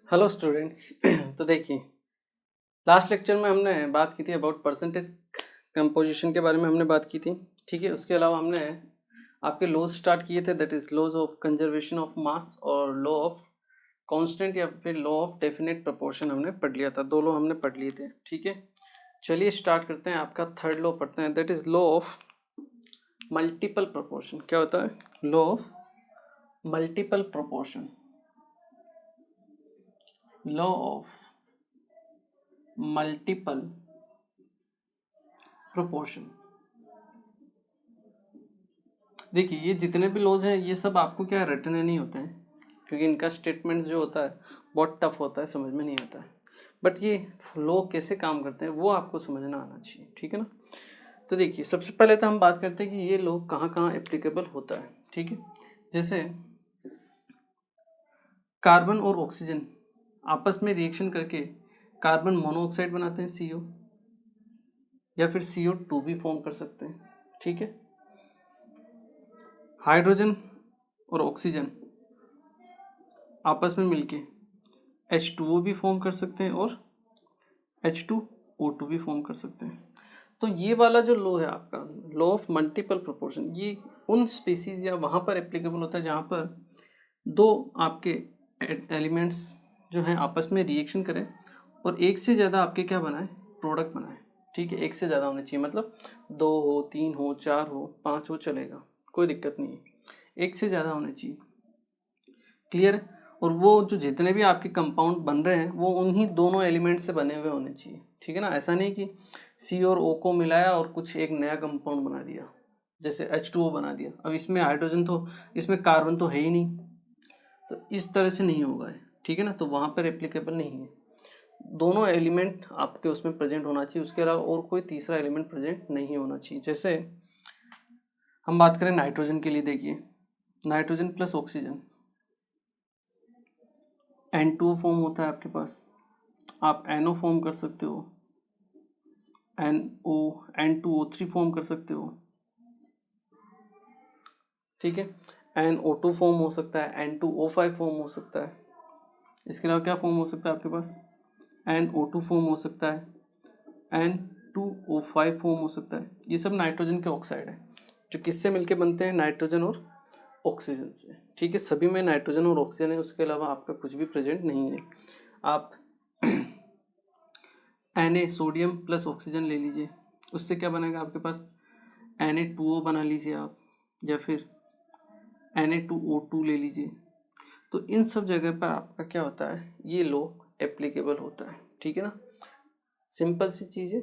Hello students. तो देखिए, last lecture में हमने बात की थी अबाउट परसेंटेज कंपोजिशन के बारे में हमने बात की थी। ठीक है, उसके अलावा हमने आपके लॉज स्टार्ट किए थे, that is laws of conservation of mass और लॉ ऑफ कांस्टेंट या फिर लॉ ऑफ डेफिनेट प्रोपोर्शन हमने पढ़ लिया था। दो लॉ हमने पढ़ लिए थे। ठीक है, चलिए स्टार्ट करते हैं। आपका थर्ड लॉ पढ़ते हैं, that is law of multiple proportion. क्या होता है? Law of multiple proportion. Law of multiple proportion. देखिए, ये जितने भी लॉज हैं ये सब आपको क्या रटने नहीं होते हैं, क्योंकि इनका स्टेटमेंट जो होता है बहुत टफ होता है, समझ में नहीं आता है। बट ये लॉ कैसे काम करते हैं वो आपको समझना आना चाहिए। ठीक है ना? तो देखिए, सबसे पहले तो हम बात करते हैं कि ये लॉ कहाँ कहाँ एप्लीकेबल होता है। ठीक है, जैसे कार्बन और ऑक्सीजन आपस में रिएक्शन करके कार्बन मोनोऑक्साइड बनाते हैं CO, या फिर CO2 भी फॉर्म कर सकते हैं। ठीक है, हाइड्रोजन और ऑक्सीजन आपस में मिलके H2O भी फॉर्म कर सकते हैं और H2O2 भी फॉर्म कर सकते हैं। तो ये वाला जो लॉ है आपका, लॉ ऑफ मल्टीपल प्रोपोर्शन, ये उन स्पीसीज या वहाँ पर एप्लीकेबल होता है जहाँ पर दो आपके एलिमेंट्स जो हैं आपस में रिएक्शन करें और एक से ज़्यादा आपके क्या बनाए, प्रोडक्ट बनाए। ठीक है, एक से ज़्यादा होने चाहिए, मतलब 2 हो, 3 हो, 4 हो, 5 हो, चलेगा, कोई दिक्कत नहीं है, एक से ज़्यादा होने चाहिए। क्लियर? और वो जो जितने भी आपके कंपाउंड बन रहे हैं वो उन्हीं दोनों एलिमेंट से बने हुए होने चाहिए। ठीक है ना? ऐसा नहीं कि C और O को मिलाया और कुछ एक नया कंपाउंड बना दिया, जैसे H2O बना दिया। अब इसमें हाइड्रोजन तो, इसमें कार्बन तो है ही नहीं, तो इस तरह से नहीं होगा। ठीक है ना? तो वहाँ पर एप्लीकेबल नहीं है। दोनों एलिमेंट आपके उसमें प्रेजेंट होना चाहिए, उसके अलावा और कोई तीसरा एलिमेंट प्रेजेंट नहीं होना चाहिए। जैसे हम बात करें नाइट्रोजन के लिए, देखिए nitrogen plus oxygen N2 form होता है आपके पास, आप NO फॉर्म कर सकते हो, NO N2O3 फॉर्म कर सकते हो। ठीक है, NO2 फॉर्म हो सकता है, N2O5 फॉर्म हो सकता है। इसके अलावा क्या फॉर्म हो सकता है आपके पास? NO2 फॉर्म हो सकता है, N2O5 फॉर्म हो सकता है। ये सब नाइट्रोजन के ऑक्साइड है जो किससे मिलके बनते हैं? नाइट्रोजन और ऑक्सीजन से। ठीक है, सभी में नाइट्रोजन और ऑक्सीजन है, उसके अलावा आपका कुछ भी प्रेजेंट नहीं है। आप Na सोडियम प्लस ऑक्सीजन ले लीजिए, उससे क्या बनेगा आपके पास? Na2O बना लीजिए आप, या फिर Na2O2 ले लीजिए। तो इन सब जगह पर आपका क्या होता है, ये लॉ एप्लीकेबल होता है। ठीक है ना? सिंपल सी चीज़ है,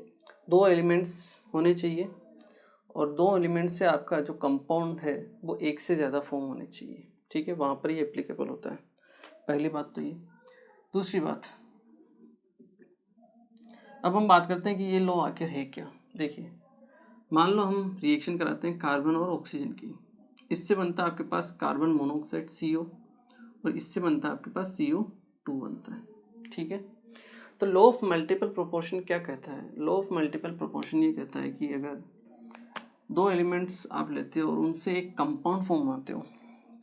दो एलिमेंट्स होने चाहिए और दो एलिमेंट से आपका जो कंपाउंड है वो एक से ज़्यादा फॉर्म होने चाहिए। ठीक है, वहाँ पर ही एप्लीकेबल होता है। पहली बात तो ये। दूसरी बात, अब हम बात करते हैं कि ये लॉ आखिर है क्या। देखिए, मान लो हम रिएक्शन कराते हैं कार्बन और ऑक्सीजन की, इससे बनता है आपके पास कार्बन मोनोऑक्साइड CO और इससे बनता है आपके पास CO2 बनता है। ठीक है, तो लॉ ऑफ मल्टीपल प्रोपोर्शन क्या कहता है? लॉ ऑफ मल्टीपल प्रोपोर्शन ये कहता है कि अगर दो एलिमेंट्स आप लेते हो और उनसे एक कंपाउंड फॉर्म बनाते हो,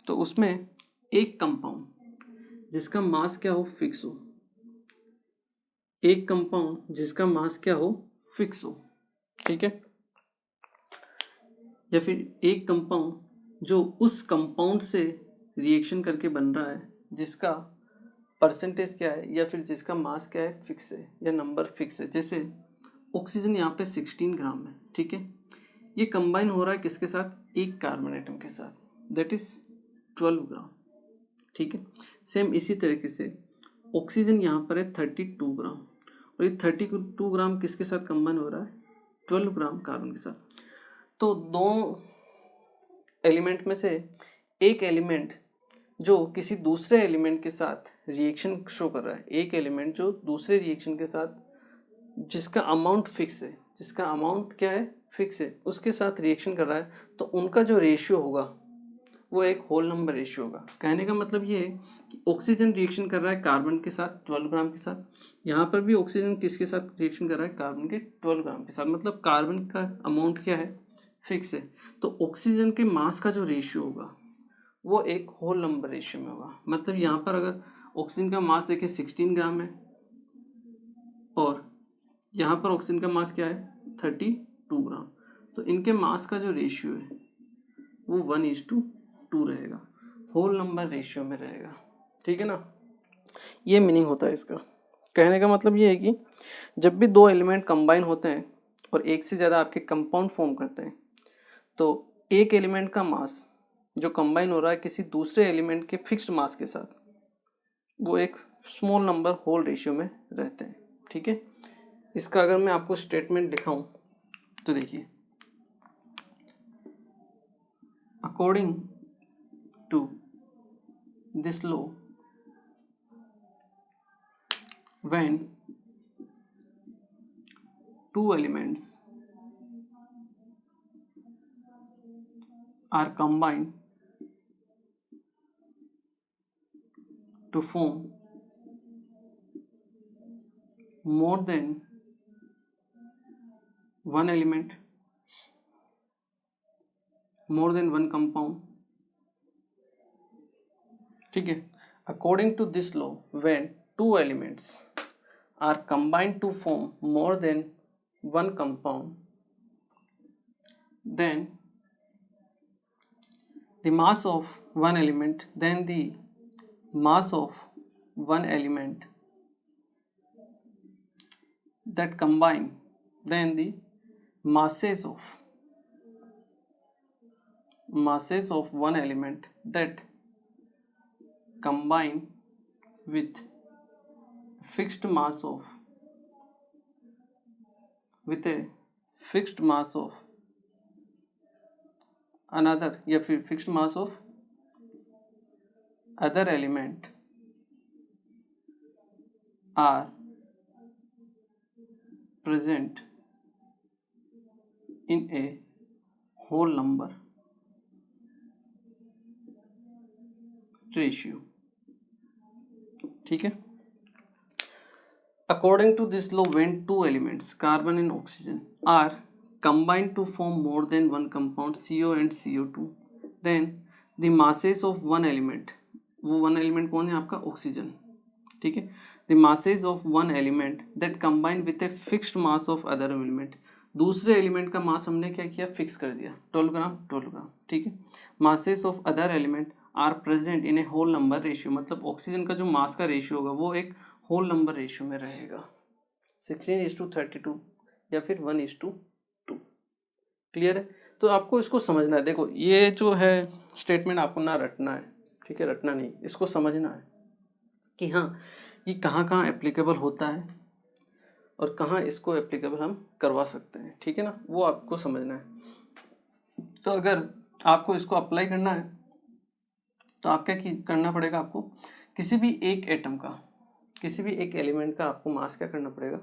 तो उसमें एक कंपाउंड जिसका मास क्या हो, फिक्स हो, एक कंपाउंड जिसका मास क्या हो, फिक्स हो। ठीक है, या फिर एक कंपाउंड जो उस कंपाउंड से रिएक्शन करके बन रहा है जिसका परसेंटेज क्या है या फिर जिसका मास क्या है, फिक्स है या नंबर फिक्स है। जैसे ऑक्सीजन यहाँ पे 16 ग्राम है। ठीक है, ये कंबाइन हो रहा है किसके साथ? एक कार्बन एटम के साथ, दैट इज 12 ग्राम। ठीक है, सेम इसी तरीके से ऑक्सीजन यहाँ पर है 32 ग्राम और ये 32 ग्राम किसके साथ कंबाइन हो रहा है? 12 ग्राम कार्बन के साथ। तो दो एलिमेंट में से एक एलिमेंट जो किसी दूसरे एलिमेंट के साथ रिएक्शन शो कर रहा है, एक एलिमेंट जो दूसरे रिएक्शन के साथ जिसका अमाउंट फिक्स है, जिसका अमाउंट क्या है, फिक्स है, उसके साथ रिएक्शन कर रहा है, तो उनका जो रेशियो होगा वो एक होल नंबर रेशियो होगा। कहने का मतलब ये है कि ऑक्सीजन रिएक्शन कर रहा है कार्बन के साथ 12 ग्राम के साथ, यहाँ पर भी ऑक्सीजन किसके साथ रिएक्शन कर रहा है? कार्बन के 12 ग्राम के साथ। मतलब कार्बन का अमाउंट क्या है, फिक्स है। तो ऑक्सीजन के मास का जो रेशियो होगा वो एक होल नंबर रेशियो में होगा। मतलब यहाँ पर अगर ऑक्सीजन का मास देखिए 16 ग्राम है और यहाँ पर ऑक्सीजन का मास क्या है 32 ग्राम। तो इनके मास का जो रेशियो है वो 1:2 रहेगा, होल नंबर रेशियो में रहेगा। ठीक है ना, ये मीनिंग होता है इसका। कहने का मतलब ये है कि जब भी दो एलिमेंट कंबाइन होते हैं और एक से ज़्यादा आपके कंपाउंड फॉर्म करते हैं तो एक एलिमेंट का मास जो कंबाइन हो रहा है किसी दूसरे एलिमेंट के फिक्स्ड मास के साथ, वो एक स्मॉल नंबर होल रेशियो में रहते हैं। ठीक है, इसका अगर मैं आपको स्टेटमेंट दिखाऊं तो देखिए, according to this law when two elements are combined to form more than one element, more than one compound. ठीक है, according to this law when two elements are combined to form more than one compound, then the mass of one element, then the mass of one element that combine, then the masses of one element that combine with fixed mass of with a fixed mass of another या फिर fixed mass of other element are present in a whole number ratio. ठीक है, according to this law when two elements carbon and oxygen are combined to form more than one compound CO and CO2, then the masses of one element, वो one element कौन है आपका oxygen. ठीक है, the masses of one element that combine with a fixed mass of other element, दूसरे element का मास हमने क्या किया फिक्स कर दिया 12 ग्राम 12 ग्राम। ठीक है, masses of other element are present in a whole number ratio, मतलब ऑक्सीजन का जो मास का रेशियो होगा वो एक होल नंबर रेशियो में रहेगा 16:32 या फिर 1:2। क्लियर है, तो आपको इसको समझना है। देखो ये जो है स्टेटमेंट आपको ना रटना है, ठीक है, रटना नहीं, इसको समझना है कि हाँ ये कहाँ कहाँ एप्लीकेबल होता है और कहाँ इसको एप्लीकेबल हम करवा सकते हैं। ठीक है ना, वो आपको समझना है। तो अगर आपको इसको अप्लाई करना है तो आप क्या करना पड़ेगा, आपको किसी भी एक एटम का, किसी भी एक एलिमेंट का आपको मास क्या करना पड़ेगा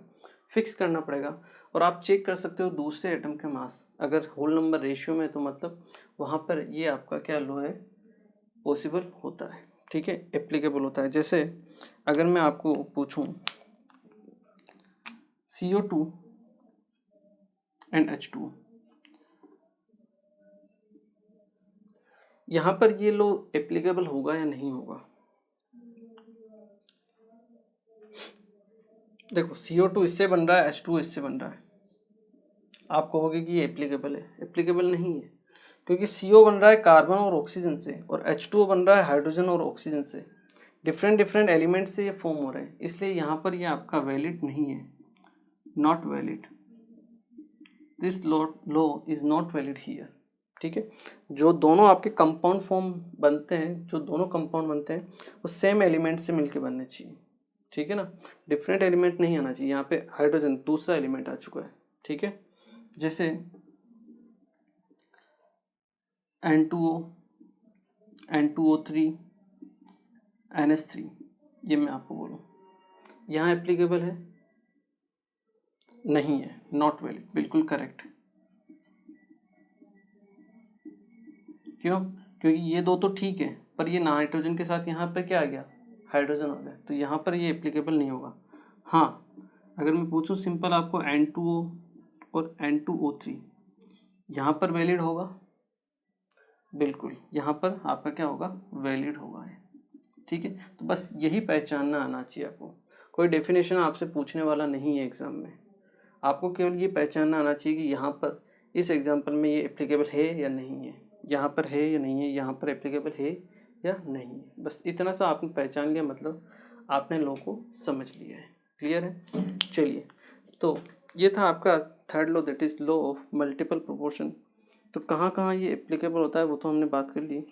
फिक्स करना पड़ेगा। और आप चेक कर सकते हो दूसरे एटम के मास अगर होल नंबर रेशियो में, तो मतलब वहाँ पर ये आपका क्या लो है पॉसिबल होता है। ठीक है, एप्लीकेबल होता है। जैसे अगर मैं आपको पूछूं CO2 एंड H2, यहाँ पर ये लो एप्लीकेबल होगा या नहीं होगा। देखो CO2 इससे बन रहा है, H2 इससे बन रहा है, आप कहोगे कि ये एप्लीकेबल है, एप्लीकेबल नहीं है, क्योंकि CO बन रहा है कार्बन और ऑक्सीजन से और H2O बन रहा है हाइड्रोजन और ऑक्सीजन से। डिफरेंट एलिमेंट से ये फॉर्म हो रहे हैं, इसलिए यहाँ पर ये आपका वैलिड नहीं है, not valid, this law is not valid here. ठीक है, जो दोनों आपके कंपाउंड फॉर्म बनते हैं, जो दोनों कंपाउंड बनते हैं वो सेम एलिमेंट से मिलके बनने चाहिए। ठीक है ना, डिफरेंट एलिमेंट नहीं आना चाहिए। यहाँ पे हाइड्रोजन दूसरा एलिमेंट आ चुका है। ठीक है, जैसे N2O, N2O3, NH3, ये मैं आपको बोलूँ यहाँ एप्लीकेबल है नहीं है, नॉट वैलिड, बिल्कुल करेक्ट। क्यों, क्योंकि ये दो तो ठीक है पर ये नाइट्रोजन के साथ यहाँ पर क्या आ गया हाइड्रोजन आ गया, तो यहाँ पर ये एप्लीकेबल नहीं होगा। हाँ, अगर मैं पूछूं सिंपल आपको N2O और N2O3 यहाँ पर वैलिड होगा, बिल्कुल यहाँ पर आपका क्या होगा वैलिड होगा। ठीक है। तो बस यही पहचानना आना चाहिए आपको। कोई डेफिनेशन आपसे पूछने वाला नहीं है एग्जाम में, आपको केवल ये पहचानना आना चाहिए कि यहाँ पर इस एग्जाम्पल में ये एप्लीकेबल है या नहीं है, यहाँ पर है या नहीं है, यहाँ पर एप्लीकेबल है या नहीं है। बस इतना सा आपने पहचान लिया, मतलब आपने लॉ को समझ लिया है। क्लियर है? चलिए, तो ये था आपका third law, that is law of multiple proportion. तो कहाँ कहाँ ये एप्लीकेबल होता है वो तो हमने बात कर ली,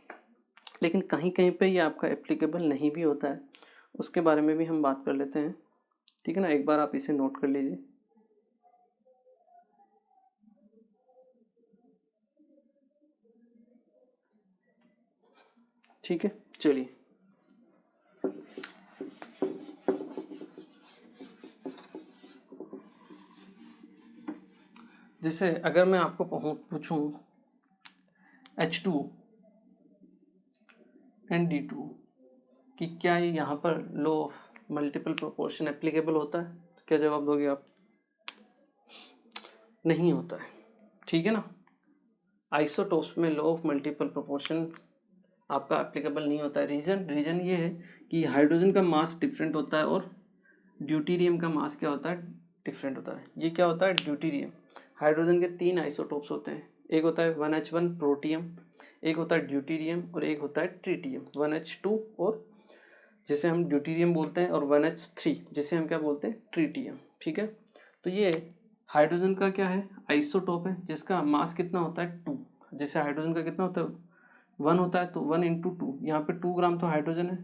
लेकिन कहीं कहीं पे ये आपका एप्लीकेबल नहीं भी होता है, उसके बारे में भी हम बात कर लेते हैं। ठीक है ना, एक बार आप इसे नोट कर लीजिए। ठीक है, चलिए। जैसे अगर मैं आपको पूछूं H2 एंड D2 कि क्या ये यहाँ पर law of multiple proportion applicable होता है, तो क्या जवाब दोगे आप? नहीं होता है। ठीक है ना, आइसोटोप्स में लॉ ऑफ मल्टीपल प्रोपोर्शन आपका एप्लीकेबल नहीं होता है। रीज़न ये है कि हाइड्रोजन का मास डिफरेंट होता है और ड्यूटीरियम का मास क्या होता है? डिफरेंट होता है। ये क्या होता है? ड्यूटीरियम। हाइड्रोजन के 3 आइसोटोप्स होते हैं, एक होता है 1H1 प्रोटियम, एक होता है ड्यूटीरियम और एक होता है ट्रीटियम। 1H2 और जिसे हम ड्यूटीरियम बोलते हैं, और 1H3 जिसे हम क्या बोलते हैं? ट्रीटियम। ठीक है, तो ये हाइड्रोजन का क्या है? आइसोटोप है, जिसका मास कितना होता है? 2। जैसे हाइड्रोजन का कितना होता है? 1 होता है, तो 1 × 2, यहाँ पे 2 ग्राम तो हाइड्रोजन है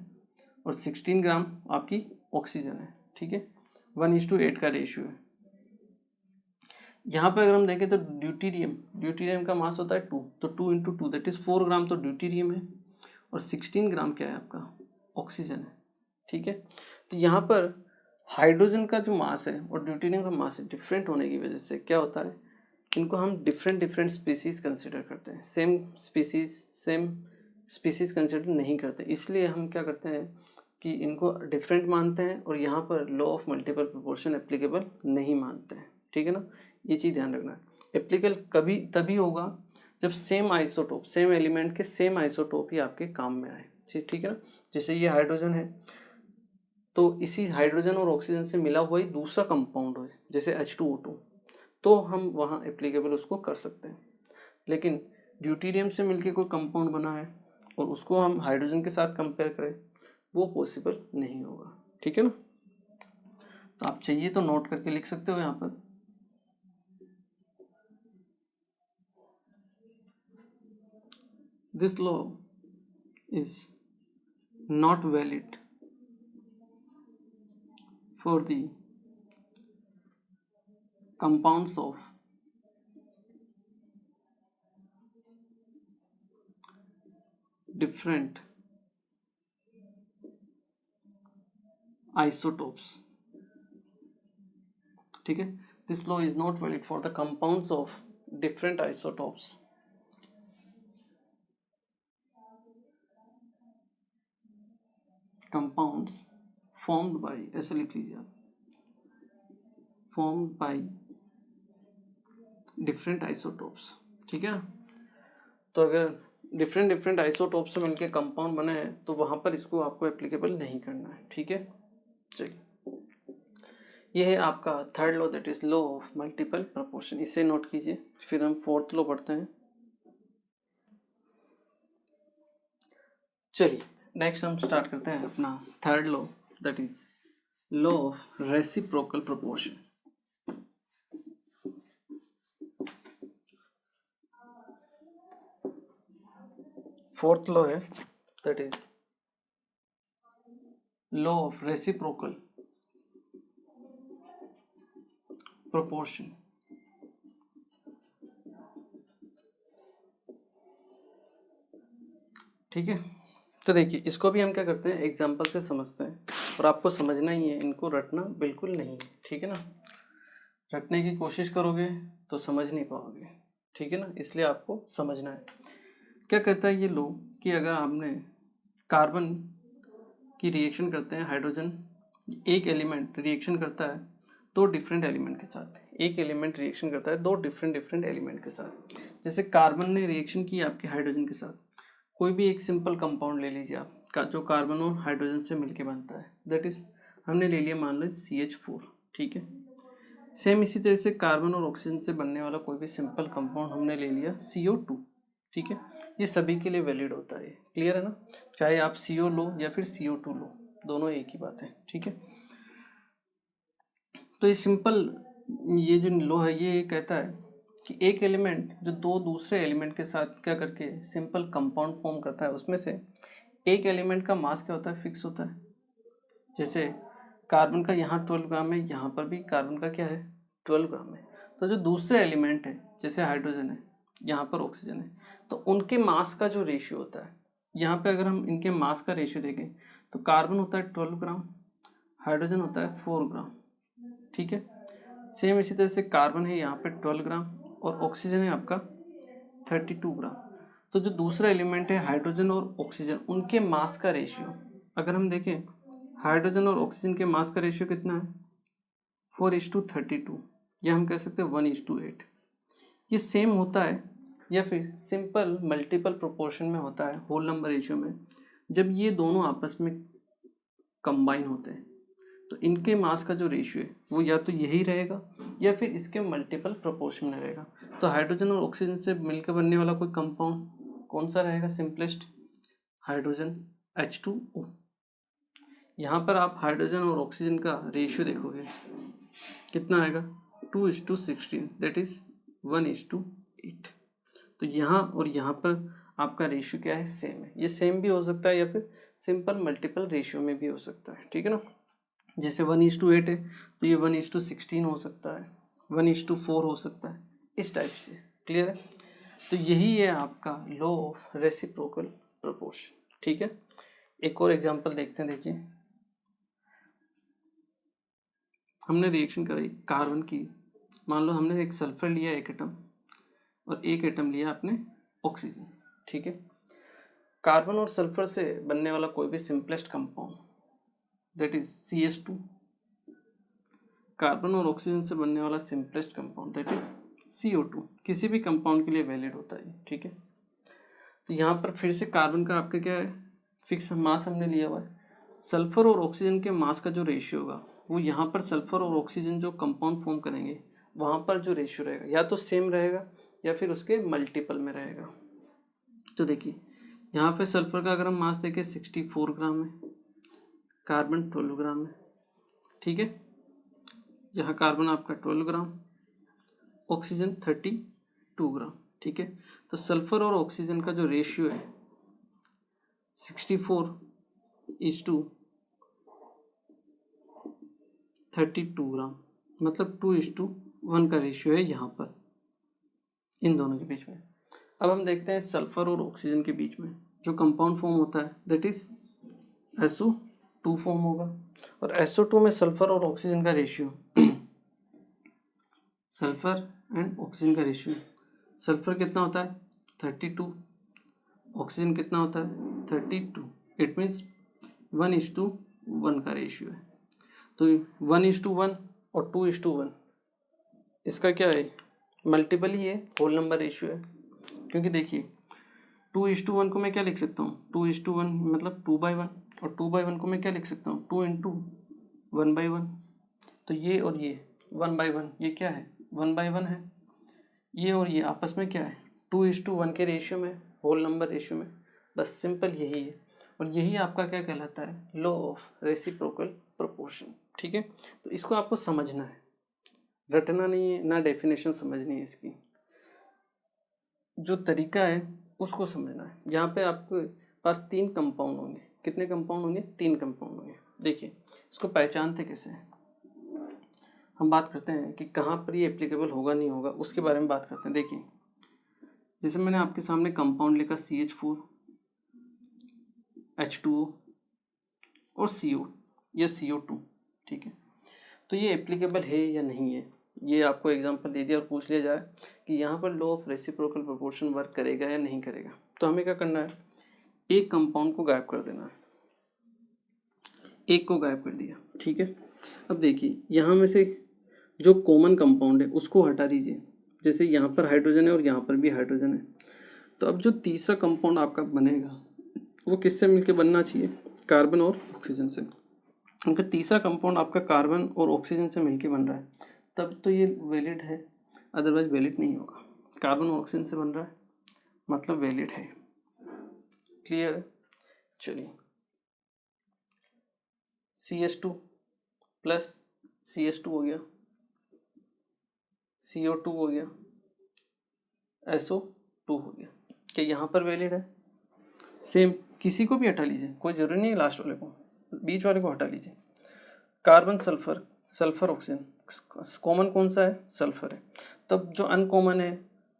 और 16 ग्राम आपकी ऑक्सीजन है। ठीक है, 1:8 का रेशियो है। यहाँ पे अगर हम देखें तो ड्यूटीरियम का मास होता है 2, तो 2 × 2 दैट इज 4 ग्राम तो ड्यूटीरियम है और 16 ग्राम क्या है आपका? ऑक्सीजन है। ठीक है, तो यहाँ पर हाइड्रोजन का जो मास है और ड्यूटीरियम का मास है, डिफरेंट होने की वजह से क्या होता है, इनको हम डिफरेंट स्पीसीज कंसिडर करते हैं, सेम स्पीसीज कंसिडर नहीं करते। इसलिए हम क्या करते हैं कि इनको डिफरेंट मानते हैं और यहाँ पर law of multiple proportion applicable नहीं मानते हैं। ठीक है ना, ये चीज़ ध्यान रखना है। एप्लीकेबल कभी तभी होगा जब सेम आइसोटोप, सेम एलिमेंट के सेम आइसोटोप ही आपके काम में आए। ठीक है ना, जैसे ये हाइड्रोजन है तो इसी हाइड्रोजन और ऑक्सीजन से मिला हुआ ही दूसरा कंपाउंड हो, जैसे H2O2, तो हम वहाँ एप्लीकेबल उसको कर सकते हैं। लेकिन ड्यूटीरियम से मिलके कोई कंपाउंड बना है और उसको हम हाइड्रोजन के साथ कंपेयर करें, वो पॉसिबल नहीं होगा। ठीक है ना, तो आप चाहिए तो नोट करके लिख सकते हो यहाँ पर। This law is not valid for the compounds of different isotopes. ठीक है, this law is not valid for the compounds of different isotopes. Compounds formed by, ऐसे लिख लीजिए आप, formed by different isotopes। ठीक है ना, तो अगर डिफरेंट आइसोटोप से मिलके कंपाउंड बने हैं तो वहां पर इसको आपको एप्लीकेबल नहीं करना है। ठीक है, चलिए, यह है आपका third law, that is law of multiple proportion. इसे नोट कीजिए, फिर हम फोर्थ लॉ पढ़ते हैं। चलिए, नेक्स्ट हम स्टार्ट करते हैं अपना third law, that is law of reciprocal proportion. Fourth law है, that is law of reciprocal proportion. ठीक है, तो देखिए, इसको भी हम क्या करते हैं, एग्जाम्पल से समझते हैं, और आपको समझना ही है, इनको रटना बिल्कुल नहीं है। ठीक है ना, रटने की कोशिश करोगे तो समझ नहीं पाओगे। ठीक है ना, इसलिए आपको समझना है। क्या कहता है ये लो कि अगर आपने कार्बन की रिएक्शन करते हैं, हाइड्रोजन एक एलिमेंट रिएक्शन करता है दो डिफरेंट एलिमेंट के साथ, एक एलिमेंट रिएक्शन करता है दो डिफरेंट एलिमेंट के साथ। जैसे कार्बन ने रिएक्शन की आपके हाइड्रोजन के साथ, कोई भी एक सिंपल कंपाउंड ले लीजिए आप, का जो कार्बन और हाइड्रोजन से मिलके बनता है, दैट इज हमने ले लिया मान लो CH4, ठीक है। सेम इसी तरह से कार्बन और ऑक्सीजन से बनने वाला कोई भी सिंपल कंपाउंड हमने ले लिया CO2, ठीक है। ये सभी के लिए वैलिड होता है, क्लियर है ना, चाहे आप CO लो या फिर CO2 लो, दोनों एक ही बात है, ठीक है। तो ये सिंपल ये जो लो है ये कहता है कि एक एलिमेंट जो दो दूसरे एलिमेंट के साथ क्या करके सिंपल कंपाउंड फॉर्म करता है, उसमें से एक एलिमेंट का मास क्या होता है, फिक्स होता है। जैसे कार्बन का यहाँ 12 ग्राम है, यहाँ पर भी कार्बन का क्या है 12 ग्राम है। तो जो दूसरे एलिमेंट है जैसे हाइड्रोजन है, यहाँ पर ऑक्सीजन है, तो उनके मास का जो रेशियो होता है, यहाँ पे अगर हम इनके मास का रेशियो देखें तो कार्बन होता है 12 ग्राम, हाइड्रोजन होता है 4 ग्राम, ठीक है। सेम इसी तरह से कार्बन है यहाँ पे 12 ग्राम और ऑक्सीजन है आपका 32 ग्राम। तो जो दूसरा एलिमेंट है हाइड्रोजन और ऑक्सीजन, उनके मास का रेशियो अगर हम देखें, हाइड्रोजन और ऑक्सीजन के मास का रेशियो कितना है 4:32, या हम कह सकते हैं 1:8। ये सेम होता है या फिर सिंपल मल्टीपल प्रोपोर्शन में होता है होल नंबर रेशियो में, जब ये दोनों आपस में कंबाइन होते हैं तो इनके मास का जो रेशियो है वो या तो यही रहेगा या फिर इसके मल्टीपल प्रोपोर्शन में रहेगा। तो हाइड्रोजन और ऑक्सीजन से मिलकर बनने वाला कोई कंपाउंड कौन सा रहेगा, सिंपलेस्ट हाइड्रोजन H2O। यहाँ पर आप हाइड्रोजन और ऑक्सीजन का रेशियो देखोगे कितना आएगा 2:16, दैट इज 1:8। तो यहाँ और यहाँ पर आपका रेशियो क्या है, सेम है। ये सेम भी हो सकता है या फिर सिंपल मल्टीपल रेशियो में भी हो सकता है, ठीक है ना। जैसे 1:8 है तो ये 1:16 हो सकता है, 1:4 हो सकता है, इस टाइप से, क्लियर है। तो यही है आपका लॉ ऑफ रेसिप्रोकल प्रोपोर्शन, ठीक है। एक और एग्जांपल देखते हैं, देखिए हमने रिएक्शन कराई कार्बन की, मान लो हमने एक सल्फर लिया एक एटम और एक एटम लिया आपने ऑक्सीजन, ठीक है। कार्बन और सल्फर से बनने वाला कोई भी simplest compound that is CH2, carbon और ऑक्सीजन से बनने वाला simplest compound that is CO2, किसी भी कंपाउंड के लिए वैलिड होता है, ठीक है। तो यहाँ पर फिर से कार्बन का आपका क्या है फिक्स मास हमने लिया हुआ है, सल्फर और ऑक्सीजन के मास का जो रेशियो होगा वो यहाँ पर सल्फर और ऑक्सीजन जो कंपाउंड फॉर्म करेंगे वहाँ पर जो रेशियो रहेगा या तो सेम रहेगा या फिर उसके मल्टीपल में रहेगा। तो देखिए यहाँ पे सल्फर का अगर हम मास देखें 64 ग्राम है, कार्बन 12 ग्राम है, ठीक है। यहाँ कार्बन आपका 12 ग्राम, ऑक्सीजन 32 ग्राम, ठीक है। तो सल्फर और ऑक्सीजन का जो रेशियो है 64:32 ग्राम, मतलब 2:1 का रेशियो है यहाँ पर इन दोनों के बीच में। अब हम देखते हैं सल्फर और ऑक्सीजन के बीच में जो कंपाउंड फॉर्म होता है दैट इज SO2 फॉर्म होगा, और SO2 में सल्फर और ऑक्सीजन का रेशियो सल्फर एंड ऑक्सीजन का रेशियो, सल्फर कितना होता है 32, ऑक्सीजन कितना होता है 32, इट मीन्स 1:1 का रेशियो है। तो 1:1 और 2:1 इसका क्या है मल्टीपल ही है, होल नंबर रेशियो है। क्योंकि देखिए 2:1 को मैं क्या लिख सकता हूँ 2:1 मतलब 2/1, और 2/1 को मैं क्या लिख सकता हूँ 2 × 1/1। तो ये और ये 1/1 ये क्या है 1/1 है, ये और ये आपस में क्या है 2:1 के रेशियो में, होल नंबर रेशियो में, बस सिंपल यही है। और यही आपका क्या कहलाता है लॉ ऑफ रेसिप्रोकल प्रोपोर्शन, ठीक है। तो इसको आपको समझना है, रटना नहीं है, ना डेफिनेशन समझनी है, इसकी जो तरीका है उसको समझना है। यहाँ पे आपके पास 3 कंपाउंड होंगे, कितने कंपाउंड होंगे 3 कंपाउंड होंगे। देखिए इसको पहचानते कैसे हैं, हम बात करते हैं कि कहाँ पर ये एप्लीकेबल होगा नहीं होगा उसके बारे में बात करते हैं। देखिए जैसे मैंने आपके सामने कंपाउंड लिखा CH4, H2O और CO या CO2, ठीक है। तो ये एप्लीकेबल है या नहीं है, ये आपको एग्जांपल दे दिया और पूछ लिया जाए कि यहाँ पर law of reciprocal proportion work करेगा या नहीं करेगा, तो हमें क्या करना है एक कंपाउंड को गायब कर देना है, एक को गायब कर दिया, ठीक है। अब देखिए यहाँ में से जो कॉमन कंपाउंड है उसको हटा दीजिए, जैसे यहाँ पर हाइड्रोजन है और यहाँ पर भी हाइड्रोजन है। तो अब जो तीसरा कंपाउंड आपका बनेगा वो किससे मिलके बनना चाहिए, कार्बन और ऑक्सीजन से। अगर तीसरा कंपाउंड आपका कार्बन और ऑक्सीजन से मिलके बन रहा है तब तो ये वैलिड है, अदरवाइज वैलिड नहीं होगा। कार्बन और ऑक्सीजन से बन रहा है मतलब वैलिड है। क्लियर है? चलिए, CH2 प्लस CH2 हो गया, CO2 हो गया, SO2 हो गया। क्या यहाँ पर वैलिड है? सेम, किसी को भी हटा लीजिए, कोई जरूरी नहीं है लास्ट वाले को, बीच वाले को हटा लीजिए। Carbon sulphur, sulphur oxygen, common कौन सा है, सल्फर है। तब जो अनकॉमन है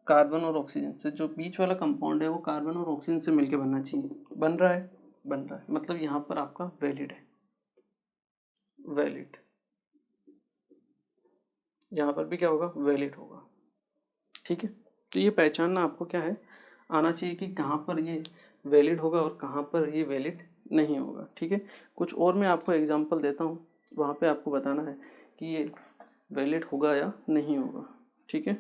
कार्बन और ऑक्सीजन से, जो बीच वाला कंपाउंड है वो कार्बन और ऑक्सीजन से मिलकर बनना चाहिए। बन रहा है, बन रहा है, मतलब यहाँ पर आपका वैलिड है, वैलिड। यहाँ पर भी क्या होगा, वैलिड होगा। ठीक है, तो ये पहचानना आपको क्या है, आना चाहिए कि कहाँ पर ये वैलिड होगा और कहाँ पर ये वैलिड नहीं होगा। ठीक है, कुछ और मैं आपको एग्जांपल देता हूँ, वहाँ पे आपको बताना है कि ये वैलिड होगा या नहीं होगा। ठीक है,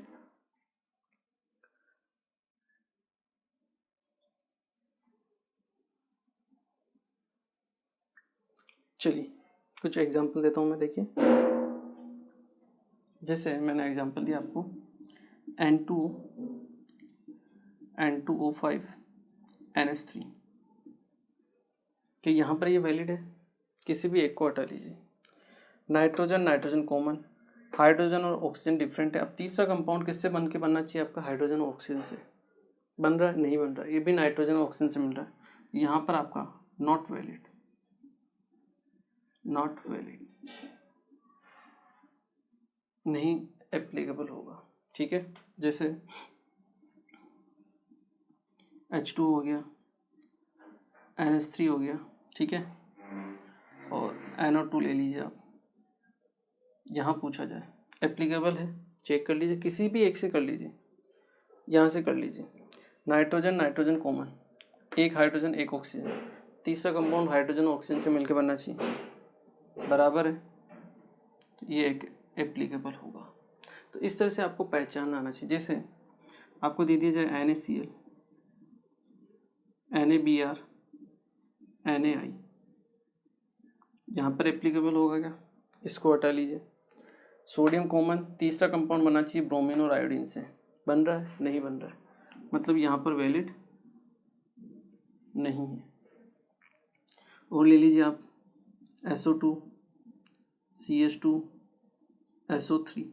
चलिए कुछ एग्जांपल देता हूँ मैं। देखिए, जैसे मैंने एग्जांपल दिया आपको N2O5 NH3, कि यहाँ पर ये वैलिड है, किसी भी एक को हटा लीजिए। नाइट्रोजन, नाइट्रोजन कॉमन, हाइड्रोजन और ऑक्सीजन डिफरेंट है। अब तीसरा कंपाउंड किससे बन के बनना चाहिए आपका, हाइड्रोजन और ऑक्सीजन से। बन रहा है, नहीं बन रहा है, ये भी नाइट्रोजन और ऑक्सीजन से मिल रहा है, यहाँ पर आपका नॉट वैलिड, नॉट वैलिड, नहीं एप्लीकेबल होगा। ठीक है, जैसे H2 हो गया, NH3 हो गया, ठीक है, और NO2 ले लीजिए आप। यहाँ पूछा जाए एप्लीकेबल है, चेक कर लीजिए, किसी भी एक से कर लीजिए, यहाँ से कर लीजिए। नाइट्रोजन, नाइट्रोजन कॉमन, एक हाइड्रोजन एक ऑक्सीजन, तीसरा कंपाउंड हाइड्रोजन ऑक्सीजन से मिलकर बनना चाहिए, बराबर है, तो ये एक एप्लीकेबल होगा। तो इस तरह से आपको पहचान आना चाहिए। जैसे आपको दे दिया जाए NaCl, NaBr, NaI, यहाँ पर एप्लीकेबल होगा क्या, इसको हटा लीजिए। सोडियम कॉमन, तीसरा कंपाउंड बनना चाहिए ब्रोमीन और आयोडीन से, बन रहा है, नहीं बन रहा है, मतलब यहाँ पर वैलिड नहीं है। और ले लीजिए आप SO2, CH2, SO3,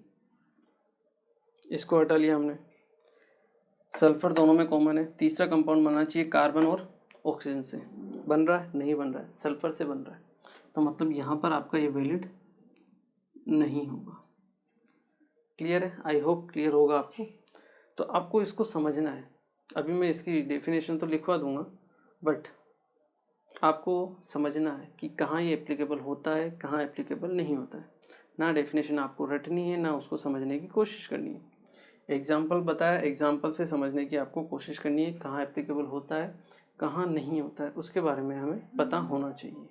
इसको हटा लिया हमने। सल्फर दोनों में कॉमन है, तीसरा कंपाउंड बनना चाहिए कार्बन और ऑक्सीजन से, बन रहा है, नहीं बन रहा है, सल्फर से बन रहा है, तो मतलब यहाँ पर आपका ये वैलिड नहीं होगा। क्लियर है? आई होप क्लियर होगा आपको। तो आपको इसको समझना है। अभी मैं इसकी डेफिनेशन तो लिखवा दूंगा, बट आपको समझना है कि कहाँ ये एप्लीकेबल होता है, कहाँ एप्लीकेबल नहीं होता है। ना डेफिनेशन आपको रटनी है, ना उसको समझने की कोशिश करनी है। एग्जाम्पल बताया, एग्जाम्पल से समझने की आपको कोशिश करनी है, कहाँ एप्लीकेबल होता है, कहाँ नहीं होता है, उसके बारे में हमें पता होना चाहिए।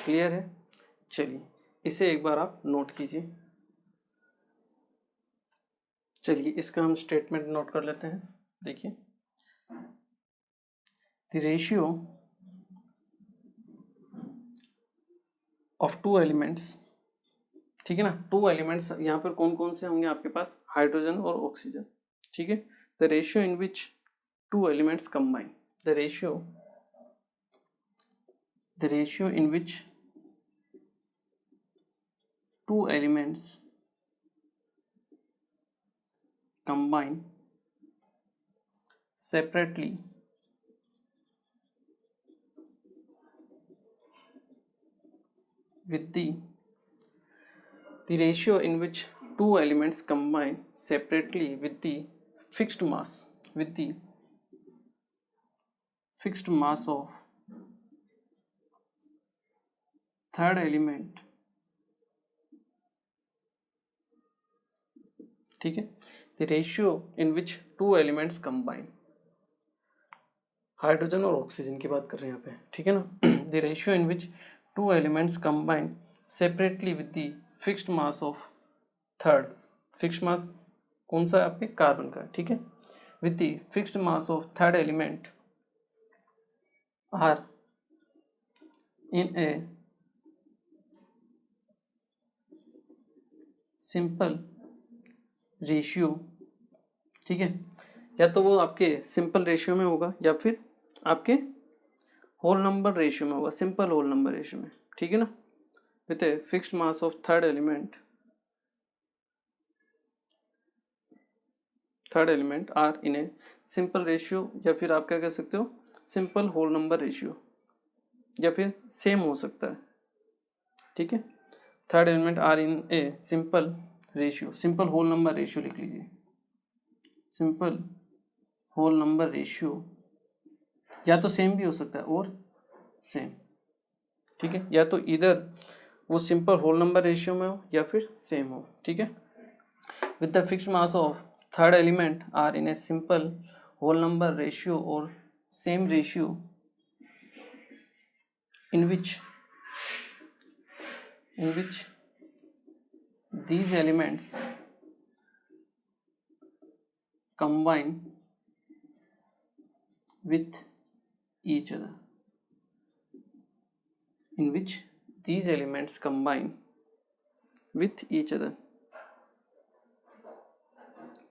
क्लियर है? चलिए, इसे एक बार आप नोट कीजिए। चलिए, इसका हम स्टेटमेंट नोट कर लेते हैं। देखिए, the ratio of two elements, ठीक है ना, टू एलिमेंट्स यहाँ पर कौन कौन से होंगे आपके पास, हाइड्रोजन और ऑक्सीजन। ठीक है, the ratio in which two elements combine, the ratio in which two elements combine separately with the ratio in which two elements combine separately with the fixed mass of third element, ठीक है, the ratio in which two elements combine, hydrogen और oxygen की बात कर रहे हैं यहाँ पे, ठीक है ना। the ratio in which two elements combine separately with the fixed mass of third, fixed mass कौन सा है आपके, कार्बन का, ठीक है, with the fixed mass of third element are in a simple ratio, ठीक है, या तो वो आपके सिंपल रेशियो में होगा या फिर आपके होल नंबर रेशियो में होगा, सिंपल होल नंबर रेशियो में, ठीक है ना, with a fixed mass of third element are in a simple ratio, या फिर आप क्या कह सकते हो सिंपल होल नंबर रेशियो, या फिर सेम हो सकता है, ठीक है। Third element are in a simple ratio, simple whole number ratio लिख लीजिए, सिंपल होल नंबर रेशियो, या तो सेम भी हो सकता है और सेम, ठीक है, या तो इधर वो सिंपल होल नंबर रेशियो में हो या फिर सेम हो, ठीक है। With the fixed mass of third element are in a simple whole number ratio और same ratio in which these elements combine with each other, in which these elements combine with each other,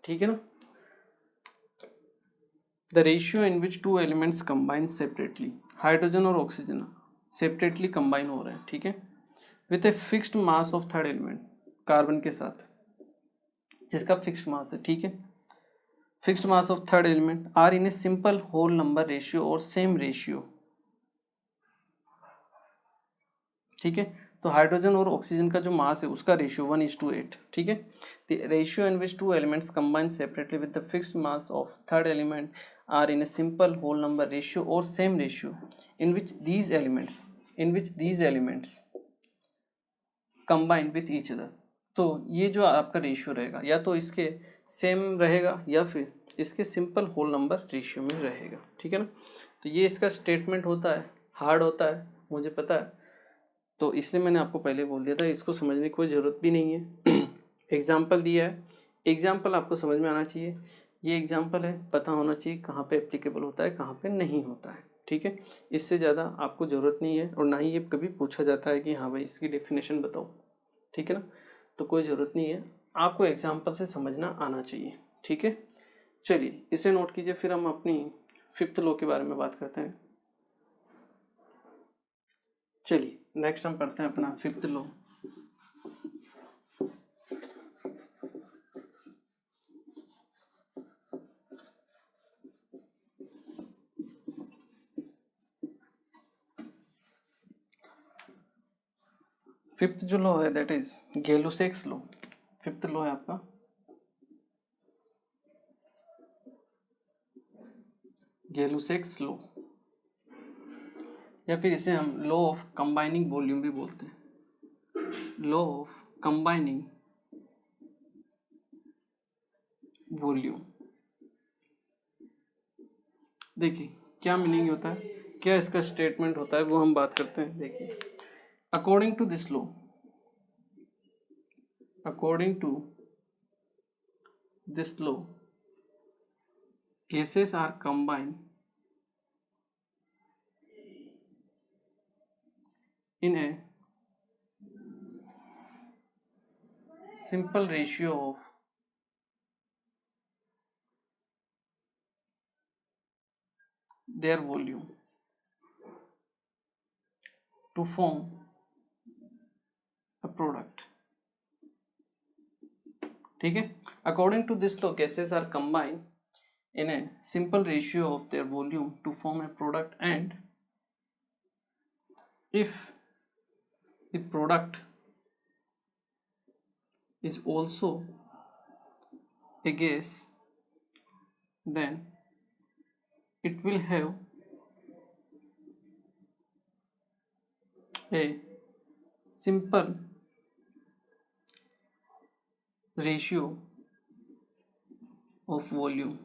ठीक है ना। the ratio in which two elements combine separately, hydrogen और oxygen separately combine हो रहे हैं, ठीक है, with a fixed mass of third element, carbon के साथ जिसका फिक्स्ड मास है, ठीक है, fixed mass of third element are in a simple whole number ratio और सेम रेशियो, ठीक है। तो हाइड्रोजन और ऑक्सीजन का जो मास है उसका रेशियो 1:8, ठीक है। The ratio in which two elements combine separately with the fixed mass of third element are in a simple whole number ratio और same ratio in which these elements combine with each other. तो ये जो आपका ratio रहेगा या तो इसके same रहेगा या फिर इसके सिंपल होल नंबर रेशियो में रहेगा, ठीक है ना। तो ये इसका स्टेटमेंट होता है, हार्ड होता है मुझे पता है, तो इसलिए मैंने आपको पहले बोल दिया था, इसको समझने की कोई ज़रूरत भी नहीं है। एग्जाम्पल दिया है, एग्जाम्पल आपको समझ में आना चाहिए, ये एग्जाम्पल है, पता होना चाहिए कहाँ पे एप्लीकेबल होता है कहाँ पे नहीं होता है, ठीक है। इससे ज़्यादा आपको ज़रूरत नहीं है, और ना ही ये कभी पूछा जाता है कि हाँ भाई इसकी डेफिनेशन बताओ, ठीक है ना। तो कोई ज़रूरत नहीं है, आपको एग्जाम्पल से समझना आना चाहिए, ठीक है। चलिए इसे नोट कीजिए, फिर हम अपनी फिफ्थ लॉ के बारे में बात करते हैं। चलिए नेक्स्ट हम पढ़ते हैं अपना फिफ्थ लॉ। फिफ्थ जो लॉ है that is Gay Lussac's law, fifth law है आपका गैलो-सेक्स लॉ, या फिर इसे हम लॉ ऑफ कंबाइनिंग वॉल्यूम भी बोलते हैं, लॉ ऑफ कंबाइनिंग वॉल्यूम। देखिए क्या मीनिंग होता है, क्या इसका स्टेटमेंट होता है, वो हम बात करते हैं। देखिए according to this law, according to this law, gases are combined in a simple ratio of their volume to form a product, ठीक है। according to this law gases are combined in a simple ratio of their volume to form a product, and if the product is also a gas, then it will have a simple ratio of volume,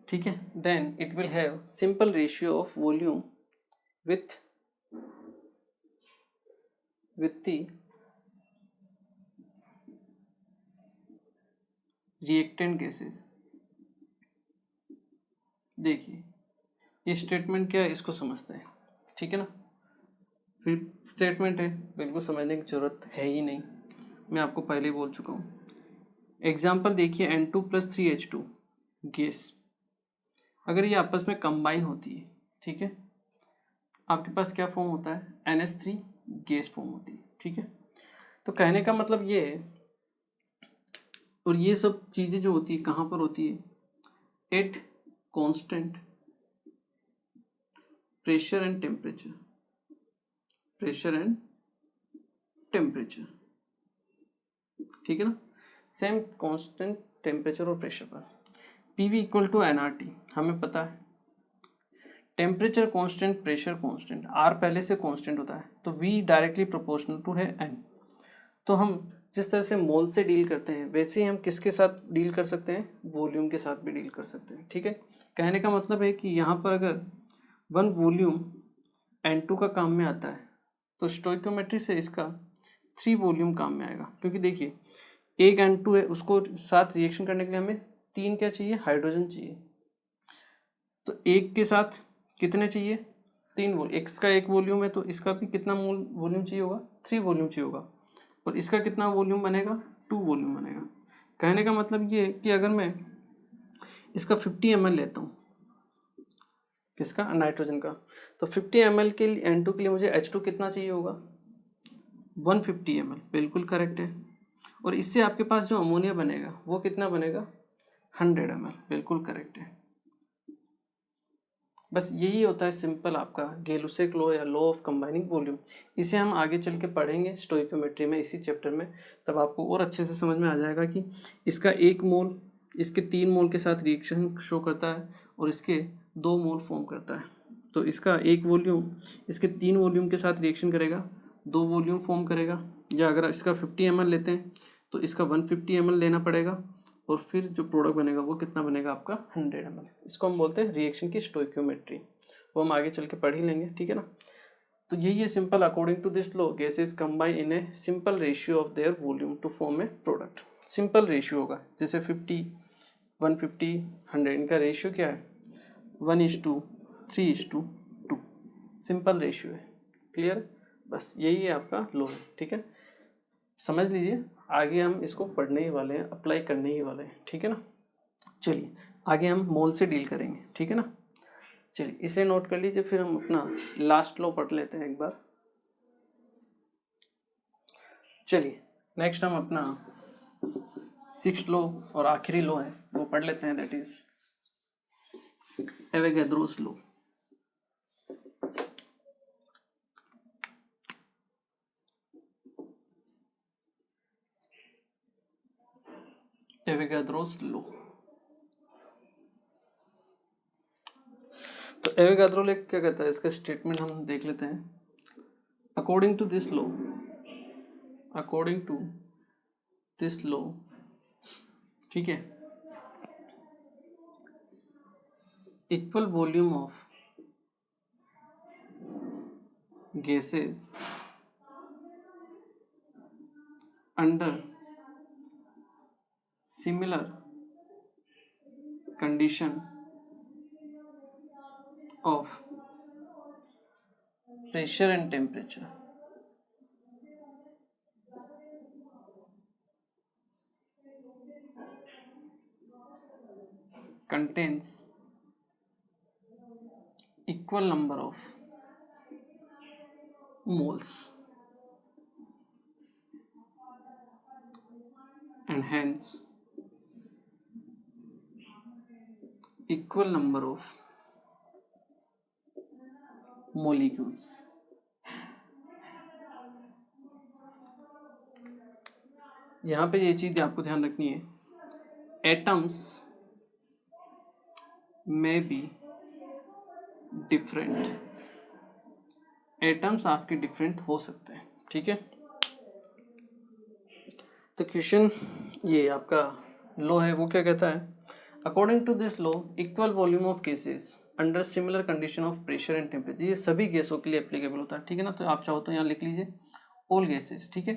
ठीक है। then it will have simple ratio of volume with the reactant gases, देखिए ये statement क्या है इसको समझते हैं, ठीक है ना। फिर स्टेटमेंट है, बिल्कुल समझने की जरूरत है ही नहीं, मैं आपको पहले ही बोल चुका हूँ। एग्जाम्पल देखिए N2 + 3H2 गैस, अगर ये आपस में कंबाइन होती है, ठीक है, आपके पास क्या फॉर्म होता है, NH3 गैस फॉर्म होती है, ठीक है। तो कहने का मतलब ये है, और ये सब चीज़ें जो होती है कहाँ पर होती है, at constant pressure and temperature, pressure and temperature, ठीक है ना। सेम कांस्टेंट टेम्परेचर और प्रेशर पर PV = nRT हमें पता है, temperature constant pressure constant, R पहले से कांस्टेंट होता है तो V डायरेक्टली प्रोपोर्शनल टू है N। तो हम जिस तरह से मोल से डील करते हैं वैसे ही हम किसके साथ डील कर सकते हैं, वॉल्यूम के साथ भी डील कर सकते हैं, ठीक है। कहने का मतलब है कि यहाँ पर अगर 1 वॉल्यूम N2 का काम में आता है तो स्टोइकोमेट्री से इसका 3 वॉल्यूम काम में आएगा, क्योंकि देखिए एक N2 है, उसको साथ रिएक्शन करने के लिए हमें 3 क्या चाहिए, हाइड्रोजन चाहिए। तो एक के साथ कितने चाहिए, 3 वॉल्यूम, इसका 1 वॉल्यूम है तो इसका भी कितना वॉल्यूम चाहिए होगा, 3 वॉल्यूम चाहिए होगा। और इसका कितना वॉल्यूम बनेगा, 2 वॉल्यूम बनेगा। कहने का मतलब ये है कि अगर मैं इसका 50 ml लेता हूँ, किसका, नाइट्रोजन का, तो 50 ml के लिए N2 के लिए मुझे H2 कितना चाहिए होगा, 150 ml, बिल्कुल करेक्ट है। और इससे आपके पास जो अमोनिया बनेगा वो कितना बनेगा, 100 ml, बिल्कुल करेक्ट है। बस यही होता है सिंपल आपका गै-लुसेक लॉ या लॉ ऑफ कंबाइनिंग वॉल्यूम। इसे हम आगे चल के पढ़ेंगे स्टोइकोमेट्री में, इसी चैप्टर में, तब आपको और अच्छे से समझ में आ जाएगा कि इसका 1 मोल इसके 3 मोल के साथ रिएक्शन शो करता है और इसके 2 मोल फॉर्म करता है। तो इसका 1 वॉल्यूम इसके 3 वॉल्यूम के साथ रिएक्शन करेगा, 2 वॉल्यूम फॉर्म करेगा। या अगर इसका 50 ml लेते हैं तो इसका 150 ml लेना पड़ेगा, और फिर जो प्रोडक्ट बनेगा वो कितना बनेगा आपका, 100 ml। इसको हम बोलते हैं रिएक्शन की स्टोइकियोमेट्री, वो हम आगे चल के पढ़ ही लेंगे, ठीक है ना। तो यही है simple, according to this law gases combine in a simple ratio of their volume to form a product. Simple ratio होगा, जैसे 50 150 100, इनका रेशियो क्या है, 1:3:2, सिंपल रेशियो है। क्लियर, बस यही है आपका लॉ है, ठीक है, समझ लीजिए। आगे हम इसको पढ़ने ही वाले हैं, अप्लाई करने ही वाले हैं, ठीक है ना। चलिए आगे हम मोल से डील करेंगे, ठीक है ना। चलिए इसे नोट कर लीजिए, फिर हम अपना लास्ट लॉ पढ़ लेते हैं एक बार। चलिए नेक्स्ट हम अपना 6th लॉ और आखिरी लॉ है वो पढ़ लेते हैं, that is Avogadro's law. Avogadro's law, तो एवोगैड्रो लॉ क्या कहता है, इसका स्टेटमेंट हम देख लेते हैं। According to this law, according to this law, ठीक है, equal volume of gases under similar condition of pressure and temperature contains equal number of moles and hence equal number of molecules। यहाँ पे ये चीज़ आपको ध्यान रखनी है, एटम्स में बी डिफरेंट, एटम्स आपके डिफरेंट हो सकते हैं, ठीक है। तो क्वेश्चन ये आपका लॉ है वो क्या कहता है, according to this law equal volume of gases under similar condition of pressure and temperature, ये सभी गैसों के लिए एप्लीकेबल होता है, ठीक है ना। तो आप चाहो तो यहाँ लिख लीजिए ऑल गैसेस, ठीक है।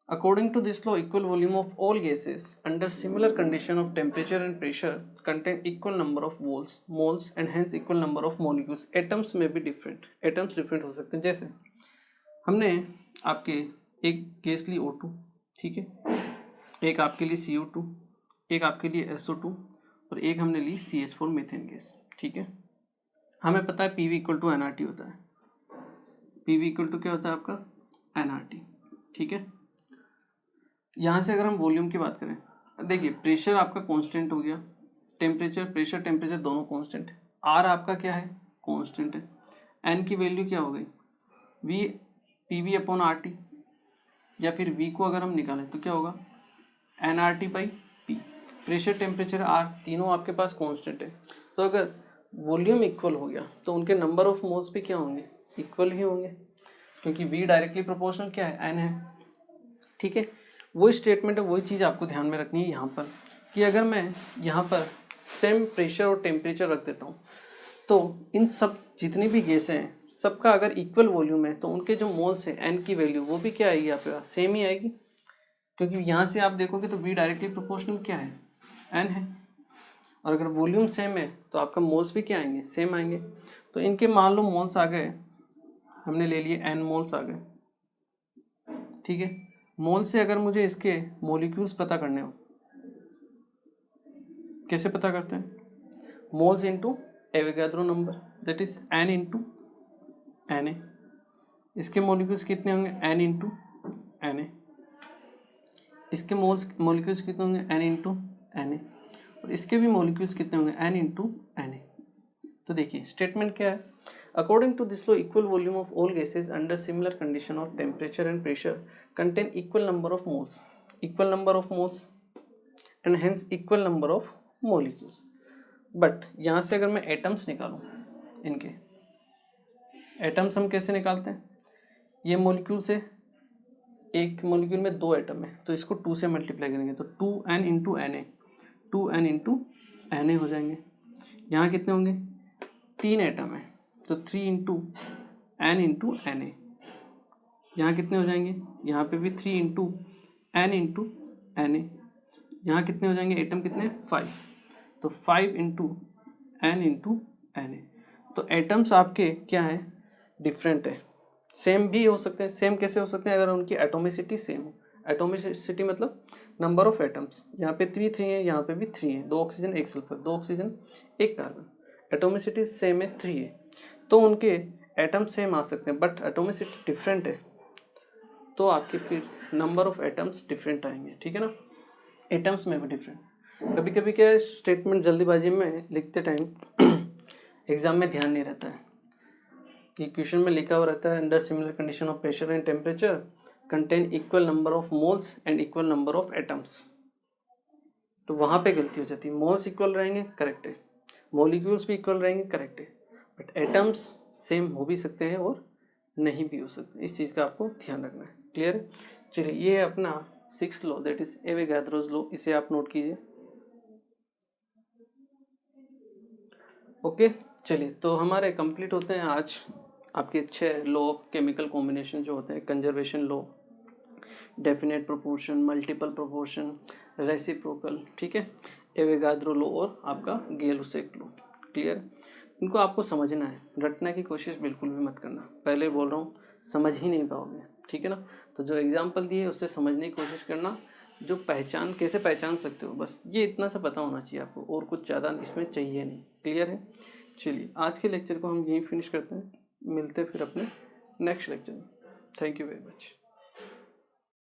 According to this law, equal volume of all gases under similar condition of temperature and pressure contain equal number of moles and hence equal number of molecules. Atoms may be different. Atoms different हो सकते हैं. जैसे हमने आपके एक gas ली O2, ठीक है, एक आपके लिए CO2, एक आपके लिए SO2 और एक हमने ली CH4 मीथेन गैस, ठीक है. हमें पता है PV इक्वल टू NRT होता है. PV इक्वल टू क्या होता है आपका? NRT, ठीक है. यहाँ से अगर हम वॉल्यूम की बात करें, देखिए प्रेशर आपका कांस्टेंट हो गया, टेम्परेचर प्रेशर टेम्परेचर दोनों कांस्टेंट है. आर आपका क्या है? कांस्टेंट है. एन की वैल्यू क्या हो गई? V P upon R T, या फिर वी को अगर हम निकालें तो क्या होगा? N R T by P. Pressure temperature R तीनों आपके पास कांस्टेंट है. तो अगर वॉल्यूम इक्वल हो गया तो उनके नंबर ऑफ मोल्स भी क्या होंगे? इक्वल ही होंगे, क्योंकि वी डायरेक्टली प्रोपोर्शनल क्या है? एन है, ठीक है. वही स्टेटमेंट है, वही चीज़ आपको ध्यान में रखनी है यहाँ पर, कि अगर मैं यहाँ पर सेम प्रेशर और टेम्परेचर रख देता हूँ तो इन सब जितनी भी गैसें हैं सबका अगर इक्वल वॉल्यूम है तो उनके जो मोल्स हैं एन की वैल्यू वो भी क्या आएगी? आपके पास सेम ही आएगी, क्योंकि यहाँ से आप देखोगे तो वी डायरेक्टली प्रोपोर्शनल क्या है? एन है. और अगर वॉल्यूम सेम है तो आपका मोल्स भी क्या आएंगे? सेम आएंगे. तो इनके मान लो मोल्स आ गए, हमने ले लिए एन मोल्स आ गए, ठीक है. मोल से अगर मुझे इसके मॉलिक्यूल्स पता करने हो, कैसे पता करते हैं? Moles into Avogadro number, that is N into N A. इसके मॉलिक्यूल्स कितने होंगे? N into N A. इसके मॉलिक्यूल्स कितने होंगे? N into N A. और इसके भी मॉलिक्यूल्स कितने होंगे? N into N A. तो देखिए स्टेटमेंट क्या है? According to this law, equal volume of all gases under similar condition of temperature and pressure contain equal number of moles, and hence equal number of molecules. But यहाँ से अगर मैं atoms निकालूं, इनके एटम्स हम कैसे निकालते हैं? ये मॉलिक्यूल से, एक मॉलिक्यूल में 2 एटम है तो इसको 2 से मल्टीप्लाई करेंगे तो 2n into N A, 2n into N A हो जाएंगे. यहाँ कितने होंगे? 3 एटम है तो 3 into N into N A. यहाँ कितने हो जाएंगे? यहाँ पे भी 3 into N into N A. यहाँ कितने हो जाएंगे? एटम कितने? 5. तो 5 into N into N A. तो एटम्स आपके क्या है? डिफरेंट है. सेम भी हो सकते हैं. सेम कैसे हो सकते हैं? अगर उनकी एटोमिसिटी सेम हो. एटोमिसिटी मतलब नंबर ऑफ एटम्स. यहाँ पे 3 है, यहाँ पे भी 3 है. 2 oxygen 1 sulphur, 2 oxygen 1 carbon. Atomicity same है, 3 है, तो उनके एटम सेम आ सकते हैं, बट एटोमिसिटी डिफरेंट है तो आपके फिर नंबर ऑफ एटम्स डिफरेंट आएंगे, ठीक है ना. एटम्स में भी डिफरेंट. कभी कभी क्या है, स्टेटमेंट जल्दीबाजी में लिखते टाइम एग्जाम में ध्यान नहीं रहता है कि क्वेश्चन में लिखा हुआ रहता है under similar condition of pressure and temperature contain equal number of moles and equal number of atoms. तो वहाँ पे गलती हो जाती है. मोल्स इक्वल रहेंगे, करेक्ट है. मॉलिक्यूल्स भी इक्वल रहेंगे, करेक्ट है. बट एटम्स सेम हो भी सकते हैं और नहीं भी हो सकते. इस चीज़ का आपको ध्यान रखना है. क्लियर है? चलिए, ये है अपना 6th law, that is Avogadro's law. इसे आप नोट कीजिए. ओके, चलिए, तो हमारे कंप्लीट होते हैं आज आपके 6 लॉ ऑफ केमिकल कॉम्बिनेशन जो होते हैं. Conservation law, definite proportion, multiple proportion, reciprocal, ठीक है, एवोगाद्रो लॉ और आपका गेल-लुसाक लॉ. क्लियर? इनको आपको समझना है. रटने की कोशिश बिल्कुल भी मत करना. पहले बोल रहा हूँ, समझ ही नहीं पाओगे, ठीक है ना. तो जो एग्जाम्पल दिए उससे समझने की कोशिश करना. जो कैसे पहचान सकते हो, बस ये इतना सा पता होना चाहिए आपको, और कुछ ज़्यादा इसमें चाहिए नहीं. क्लियर है? चलिए, आज के लेक्चर को हम यहीं फिनिश करते हैं. मिलते हैं फिर अपने नेक्स्ट लेक्चर में. Thank you very much.